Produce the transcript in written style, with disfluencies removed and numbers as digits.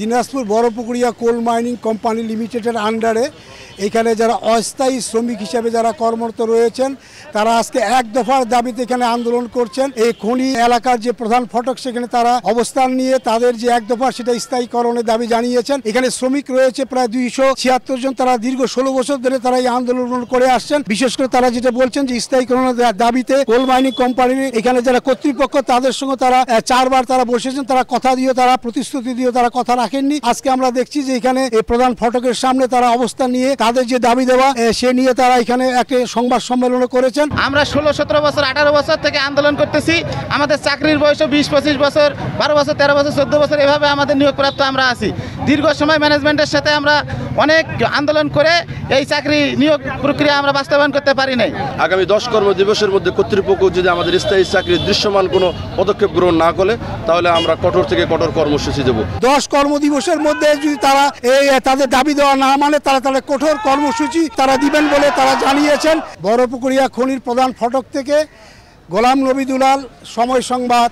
Dinajpur Barapukuria coal mining company লিমিটেডের আন্ডারে এখানে যারা অস্থায়ী শ্রমিক হিসেবে যারা কর্মরত রয়েছেন তারা আজকে এক দফার দাবিতে এখানে আন্দোলন করছেন। এই খনি এলাকার যে প্রধান ফটক সেখানে তারা অবস্থান নিয়ে তাদের যে এক দফা সেটা স্থায়ীকরণের দাবি জানিয়েছেন। এখানে শ্রমিক রয়েছে প্রায় 276 জন। তারা দীর্ঘ 16 বছর ধরে তারা এই আন্দোলন করে আসছেন। বিশেষ করে তারা যেটা বলছেন যে স্থায়ীকরণের দাবিতে কোল মাইনিং কোম্পানির এখানে যারা কর্তৃপক্ষ তাদের সঙ্গে তারা 4 বার তারা বসেছেন। তারা কথা দিয়ে তারা প্রতিশ্রুতি দিয়ে তারা কথা রাখেননি। আজকে আমরা দেখছি যে এখানে এই প্রধান ফটকের সামনে তারা অবস্থান নিয়ে তাদের যে দাবি দেওয়া সে নিয়ে তারা এখানে একটা সংবাদ সম্মেলন করেছেন। আমরা 16-17 বছর 18 বছর থেকে আন্দোলন করতেছি। আমাদের চাকরির বয়স 20-25 বছর, 12 বছর, 13 বছর, 14 বছর এভাবে আমাদের নিয়োগপ্রাপ্ত আমরা আছি। দীর্ঘ সময় ম্যানেজমেন্টের সাথে আমরা অনেক আন্দোলন করে এই চাকরি নিয়োগ প্রক্রিয়া আমরা বাস্তবায়ন করতে পারি নাই। আগামী 10 কর্মদিবসের মধ্যে কর্তৃপক্ষ যদি আমাদের স্থায়ী চাকরির দৃশ্যমান কোনো পদক্ষেপ গ্রহণ না করে তাহলে আমরা কঠোর থেকে কঠোর কর্মসূচি দেব। 10 কর্মদিবসের মধ্যে যদি তারা তাদের দাবি দেওয়া না মানে তারা কঠোর কর্মসূচি তারা দিবেন বলে তারা জানিয়েছেন। বড়পুকুরিয়া খনির প্রধান ফটক থেকে গোলাম নবী দুলাল, সময় সংবাদ।